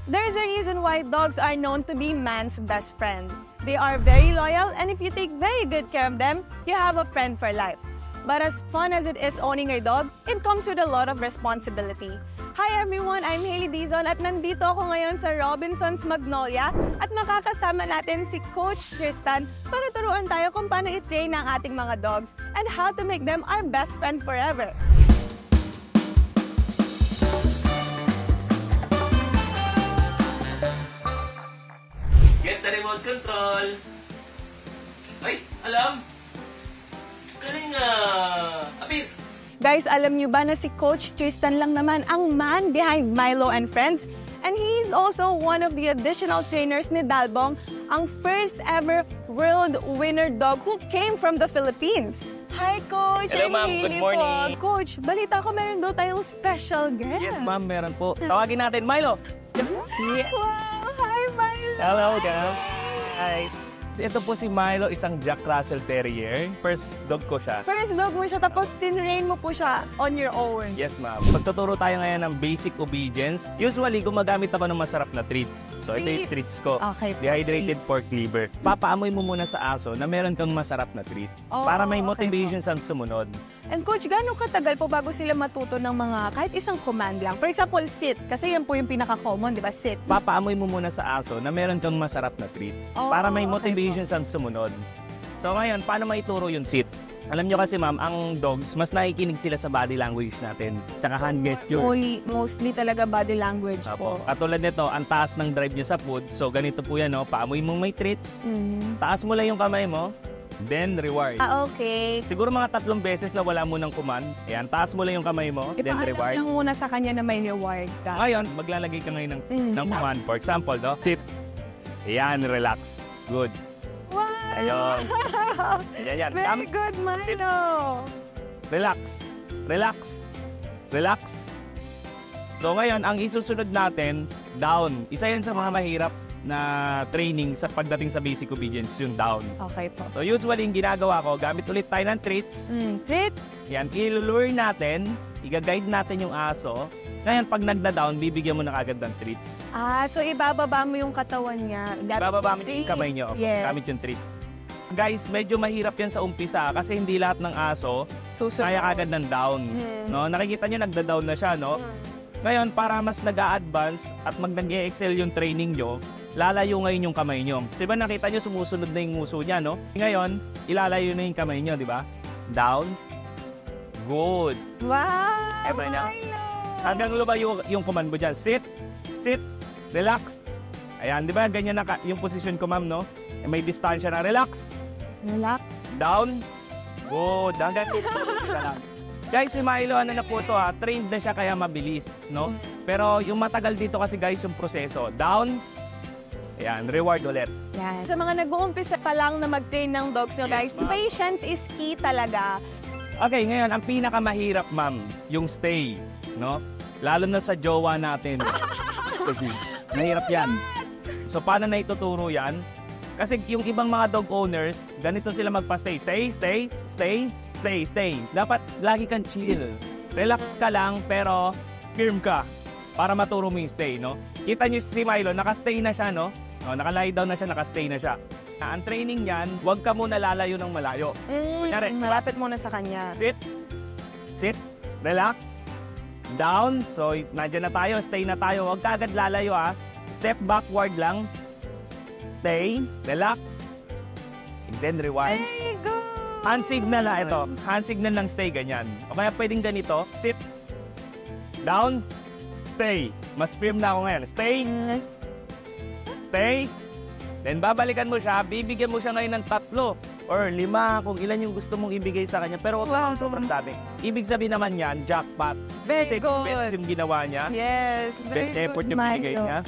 There's a reason why dogs are known to be man's best friend. They are very loyal, and if you take very good care of them, you have a friend for life. But as fun as it is owning a dog, it comes with a lot of responsibility. Hi everyone, I'm Hailey Dizon at nandito ako ngayon sa Robinson's Magnolia at makakasama natin si Coach Tristan para turuan tayo kung paano i-train ang ating mga dogs and how to make them our best friend forever. Get the remote control! Ay, alam! Galing nga! Apir! Guys, alam niyo ba na si Coach Tristan lang naman ang man behind Milo and Friends? And he's also one of the additional trainers ni Dalbong, ang first ever world winner dog who came from the Philippines. Hi, Coach! Hello, ma'am. Good morning. Po. Coach, balita ko meron daw tayong special guest. Yes, ma'am. Meron po. Tawagin natin, Milo! Yeah. Wow! Hi, Milo! Hello, Gam. Hi. Ito po si Milo, isang Jack Russell Terrier. First dog ko siya. First dog mo siya, tapos tinrain mo po siya on your own. Yes, ma'am. Magtuturo tayo ngayon ng basic obedience. Usually, gumagamit ako ng masarap na treats. So, ito yung treats ko. Okay. Dehydrated pork liver. Papaamoy mo muna sa aso na meron kang masarap na treat. Oh, para may okay motivation sa sumunod. And Coach, gano'ng katagal po bago sila matuto ng mga kahit isang command lang? For example, sit. Kasi yan po yung pinaka-common, di ba? Sit. Papaamoy mo muna sa aso na meron kang masarap na treat. Oh, para may okay motivation sa sumunod. So ngayon, paano maituro yung sit? Alam nyo kasi ma'am, ang dogs, mas nakikinig sila sa body language natin. Tsaka hand gesture. Mostly talaga body language po. Katulad nito, ang taas ng drive niya sa food. So ganito po yan, no? Paamoy mo may treats. Taas mo lang yung kamay mo. Then, reward. Okay. Siguro mga 3 beses na wala mo ng command. Ayan, taas mo lang yung kamay mo, then reward. Ipaalam lang muna sa kanya na may reward ka. Ngayon, maglalagay ka ngayon ng command. For example, no? Sit. Ayan, relax. Good. Wow! Ayun. Ayan. Very good, Milo. Relax. Relax. Relax. So ngayon, ang isusunod natin, down. Isa yan sa mga mahirap na training sa pagdating sa basic obedience, yung down. Okay po. So usually, yung ginagawa ko, gamit ulit tayo ng treats. Treats. Yan, ilulure natin, i-guide natin yung aso. Ngayon, pag nagda-down, bibigyan mo na kagad ng treats. So ibababa mo yung katawan niya. Ibababa mo yung kamay nyo, yes. gamit yung treat. Guys, medyo mahirap yan sa umpisa kasi hindi lahat ng aso kaya kagad ng down. No? Nakikita nyo, nagda-down na siya, no? Ngayon, para mas nag-a-advance at nag-excel yung training nyo, lalayo ngayon yung kamay nyo. So, diba nakita nyo, sumusunod na yung nguso niya, no? Ngayon, ilalayo na yung kamay nyo, di ba? Down. Good. Wow! Ever na? Milo! Hanggang lumayo yung command mo dyan. Sit. Sit. Relax. Ayan, di ba? Ganyan na yung position ko, ma'am, no? May distansya na. Relax. Relax. Down. Good. Hanggang dito lang. Guys, si Milo, ano na po to ha? Trained na siya kaya mabilis, no? Pero yung matagal dito kasi guys, yung proseso. Down. Ayan, reward ulit. Yan. Sa mga nag-uumpisa pa lang na mag-train ng dogs nyo, guys, patience is key talaga. Okay, ngayon, ang pinakamahirap, ma'am, yung stay, no? Lalo na sa jowa natin. Mahirap yan. So, paano na ituturo yan? Kasi yung ibang mga dog owners, ganito sila magpa-stay. Stay, stay, stay, stay, stay. Dapat lagi kang chill. Relax ka lang, pero firm ka para maturo mo yung stay, no? Kita nyo si Milo, nakastay na siya, no? Naka-lie down na siya, nakastay na siya. Ang training yan, huwag ka muna lalayo ng malayo. Kunyari, Malapit muna sa kanya. sit, sit, relax, down. So, nandiyan na tayo, stay na tayo. Huwag ka agad lalayo, ha? Step backward lang. Stay, relax, and then rewind. Very good! Hand signal na ito. Hand signal ng stay, ganyan. O kaya pwedeng ganito, sit, down, stay. Mas firm na ako ngayon. Stay, stay, then babalikan mo siya, bibigyan mo siya ngayon ng 3 or 5 kung ilan yung gusto mong ibigay sa kanya. Pero wow, sobrang dami. Ibig sabihin naman yan, jackpot. Very good. Best yung ginawa niya. Yes, very Best effort good, yung binigay Milo. niya.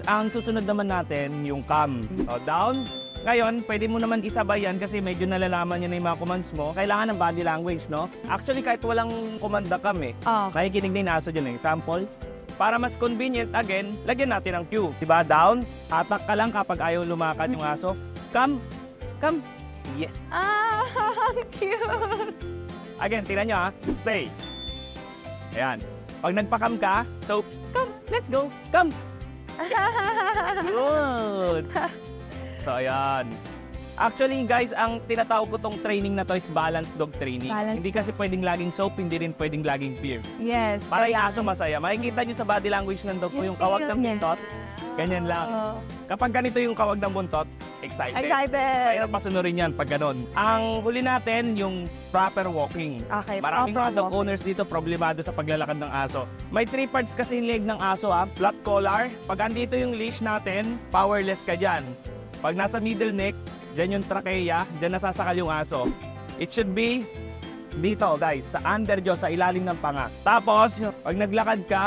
Ang susunod naman natin, yung calm. So, down. Ngayon, pwede mo naman isabay yan kasi medyo nalalaman niya na yung mga commands mo. Kailangan ng body language, no? Actually, kahit walang komanda kami, nakikinig na yung aso dyan. Example, para mas convenient, again, lagyan natin ng cue. Diba? Down, hatak ka lang kapag ayaw lumakad yung aso. Come, come. Yes. Cute! Again, tingnan nyo ha. Stay. Ayan. Pag nagpa-come ka, so, come, let's go, come. Good. So, ayan. Actually, guys, ang tinatawag ko tong training na to is balanced dog training. Hindi kasi pwedeng laging soap, hindi rin pwedeng laging fear. Yes. Para yung aso masaya. Makikita nyo sa body language ng dog ko yung kawag ng buntot. Ganyan lang. Kapag ganito yung kawag ng buntot, excited. Mahirap pasunurin yan pag ganon. Ang huli natin, yung proper walking. Okay, Maraming mga dog owners dito problemado sa paglalakad ng aso. May 3 parts kasi yung leg ng aso, flat collar. Pag andito yung leash natin, powerless ka dyan. Pag nasa middle neck, dyan yung trachea, dyan nasasakal yung aso. It should be dito, guys, sa underjaw, sa ilalim ng panga. Tapos, pag naglakad ka,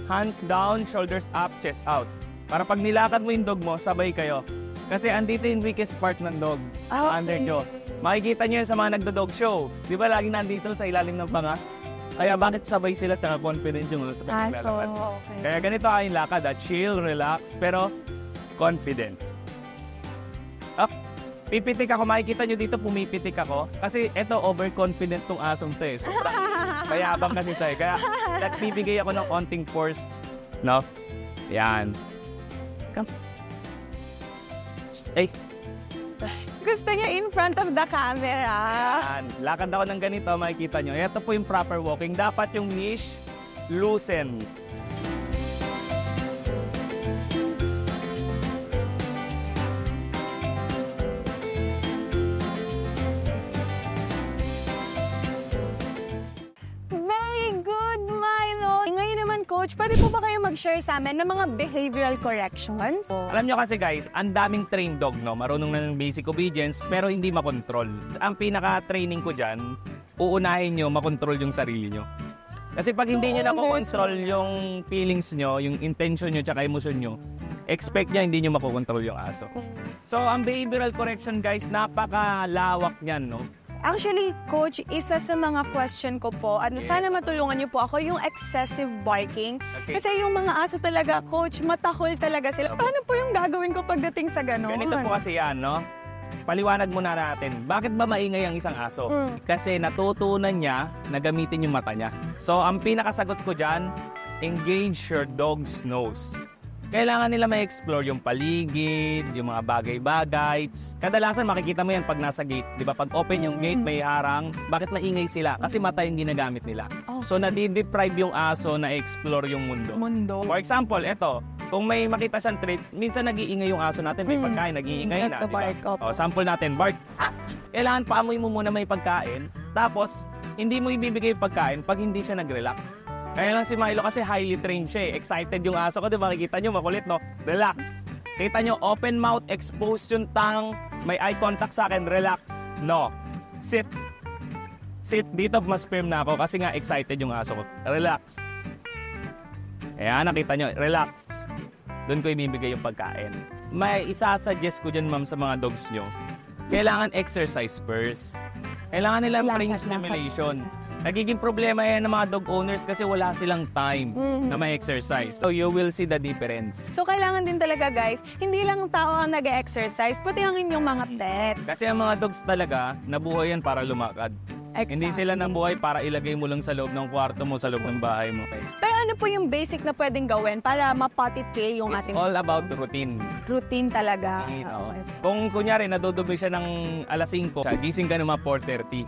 hands down, shoulders up, chest out. Para pag nilakad mo yung dog mo, sabay kayo. Kasi andito yung weakest part ng dog, sa underjaw. Makikita nyo yun sa mga nagdo-dog show. Di ba lagi nandito sa ilalim ng panga? Kaya bakit sabay sila at confident yung sa paglalakad? Okay. Kaya ganito ang lakad, chill, relax, pero confident. Up. Pipitik ako, makikita nyo dito, pumipitik ako. Kasi eto, overconfident tong asong to eh. Sobrang mayabang kasi to eh. Kaya nagbibigay ako ng konting force, no? Yan. Come. Ay. Gusto niya in front of the camera. Yan. Lakad ako ng ganito, makikita nyo. Ito po yung proper walking. Dapat yung leash, loosen. Coach, pwede po ba kayo mag-share sa amin ng mga behavioral corrections? Alam nyo kasi guys, ang daming trained dog, no? Marunong na ng basic obedience, pero hindi makontrol. Ang pinaka-training ko dyan, uunahin nyo makontrol yung sarili nyo. Kasi pag hindi nyo nakokontrol yung feelings nyo, yung intention nyo, tsaka emosyon nyo, expect niya hindi nyo makokontrol yung aso. So, ang behavioral correction guys, napakalawak niyan, no? Actually, Coach, isa sa mga question ko po, at sana matulungan niyo po ako, yung excessive barking. Okay. Kasi yung mga aso talaga, Coach, matahol talaga sila. Paano po yung gagawin ko pagdating sa gano'n? Ganito po kasi yan, no? Paliwanag muna natin, bakit ba maingay ang isang aso? Kasi natutunan niya na gamitin yung mata niya. So, ang pinakasagot ko dyan, engage your dog's nose. Kailangan nila ma-explore yung paligid, yung mga bagay-bagay. Kadalasan makikita mo yan pag nasa gate. Di ba? Pag open yung gate, may harang. Bakit maingay sila? Kasi mata yung ginagamit nila. So, nadi-deprive yung aso na explore yung mundo. For example, eto, kung may makita siyang treats, minsan nag-iingay yung aso natin. May pagkain, nag-iingay na. Diba? O, sample natin, bark. Kailangan paamoy mo muna may pagkain. Tapos, hindi mo ibibigay yung pagkain pag hindi siya nag-relax. Kaya lang si Milo kasi highly trained siya eh. Excited yung aso ko, di ba? Makikita nyo, makulit, no? Relax. Kita nyo, open mouth, exposed yung tongue, may eye contact sa akin, relax. No. Sit. Sit. Dito mas firm na ako kasi nga excited yung aso ko. Relax. Ayan, nakita nyo, relax. Doon ko ibibigay yung pagkain. May isasuggest ko dyan, ma'am, sa mga dogs nyo. Kailangan exercise first. Kailangan nila brain stimulation. Nagiging problema yan ng mga dog owners kasi wala silang time na may exercise. So you will see the difference. So kailangan din talaga guys, hindi lang tao ang nag-exercise, pati ang inyong mga pets. Kasi ang mga dogs talaga, nabuhay yan para lumakad. Exactly. Hindi sila nabuhay para ilagay mo lang sa loob ng kwarto mo, sa loob ng bahay mo. Pero ano po yung basic na pwedeng gawin para mapotty trail yung It's ating all about routine. routine talaga? Okay. Kung kunyari, nadudumi siya ng alas 5, gising ka ng mga 4:30.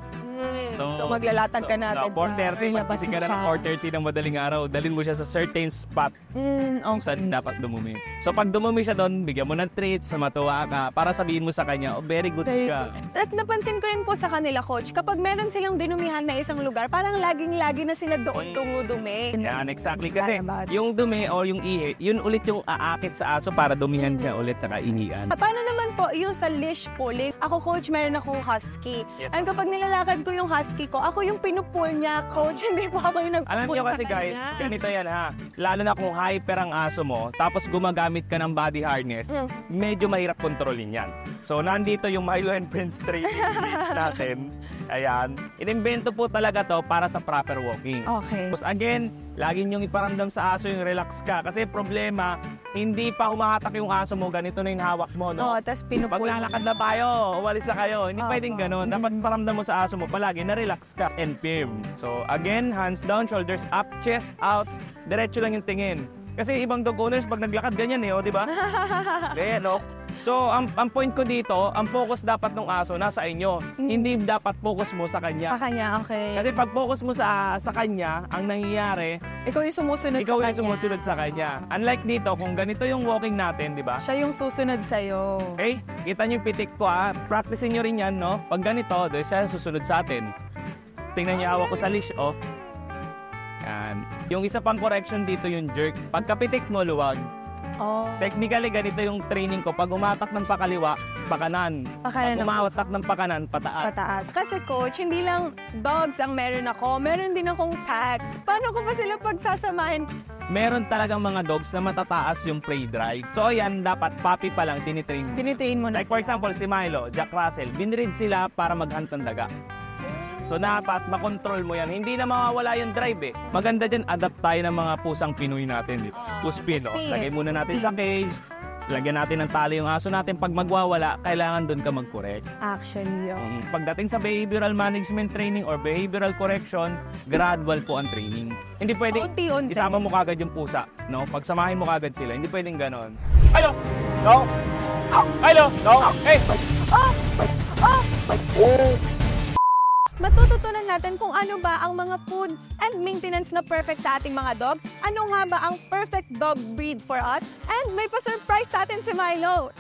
So maglalatag ka na agad 4:30, gising ka na ng 4:30 ng madaling araw, dalhin mo siya sa certain spot kung saan dapat dumumi. So pag dumumi siya doon, bigyan mo ng treats, matuwa ka, para sabihin mo sa kanya, oh, very good ka. At napansin ko rin po sa kanila, Coach, kapag meron silang dinumihan na isang lugar, parang laging-lagi na sila doon dumudumi. Yan, exactly. Kasi yung dumi o yung ihi, yun ulit yung aakit sa aso para dumihan siya ulit saka ihian. Paano naman po yung sa leash pulling? Ako, Coach, meron akong husky. Yes, And kapag nilalakad ko yung husky ko, ako yung pinupull niya, Coach. Hindi po ako yung nagpupull sa kanya. Alam niyo kasi guys, ganito yan ha. Lalo na kung hyper ang aso mo, tapos gumagamit ka ng body harness, medyo mahirap kontrolin yan. So, nandito yung Milo and Friends training natin. Ayan. Inimbento po talaga to para sa proper walking. Okay. Tapos again, lagi niyong iparamdam sa aso yung relax ka. Kasi problema, hindi pa humahatak yung aso mo, ganito na yung hawak mo, no? Oo, tapos pinupull. Pag lalakad na tayo, umalis na kayo. Hindi pwedeng ganun. Dapat paramdam mo sa aso mo palagi na relax ka and firm. So again, hands down, shoulders up, chest out. Diretso lang yung tingin. Kasi ibang dog owners, pag naglakad, ganyan eh, di ba? Ganyan, no? So, ang point ko dito, ang focus dapat ng aso nasa inyo. Hindi dapat focus mo sa kanya. Sa kanya, okay. Kasi pag focus mo sa kanya, ang nangyayari, ikaw yung sumusunod ikaw sa yung sumusunod sa kanya. Unlike dito, kung ganito yung walking natin, di ba? Siya yung susunod sa'yo. Okay? Kita niyo yung pitik ko, ha? Practicein niyo rin yan, no? Pag ganito, doon siya susunod sa atin. Tingnan niyo, hawak ko sa leash, oh. Yan. Yung isa pang correction dito, yung jerk. Pagkapitik mo, luwag. Oh. Technically, ganito yung training ko. Pag umatak ng pakaliwa, pakanan. Pakanan Pag umatak ng pakanan, pataas. Pataas. Kasi coach, hindi lang dogs ang meron ako. Meron din akong cats. Paano ko ba sila pagsasamahin? Meron talagang mga dogs na matataas yung prey drive. So, yan, dapat puppy pa lang tinitrain. Tinitrain mo na Like for sila. example, si Milo, Jack Russell, binread sila para mag-hunt ng daga. So dapat makontrol mo yan. Hindi na mawawala yung drive eh. Maganda dyan, adapt tayo ng mga pusang Pinoy natin. Puspin, no? Puspin. Lagay muna natin sa cage. Lagyan natin ng tali yung aso natin. Pag magwawala, kailangan doon ka mag-correct. Actually, yun. Pagdating sa behavioral management training or behavioral correction, gradual po ang training. Hindi pwedeng Unti-unti. isama mo kagad yung pusa. No? Pagsamahin mo kagad sila. Hindi pwedeng ganon. Hello! No! Hello! No! Hey! Matututunan natin kung ano ba ang mga food and maintenance na perfect sa ating mga dog, ano nga ba ang perfect dog breed for us, and may pa-surprise sa atin si Milo.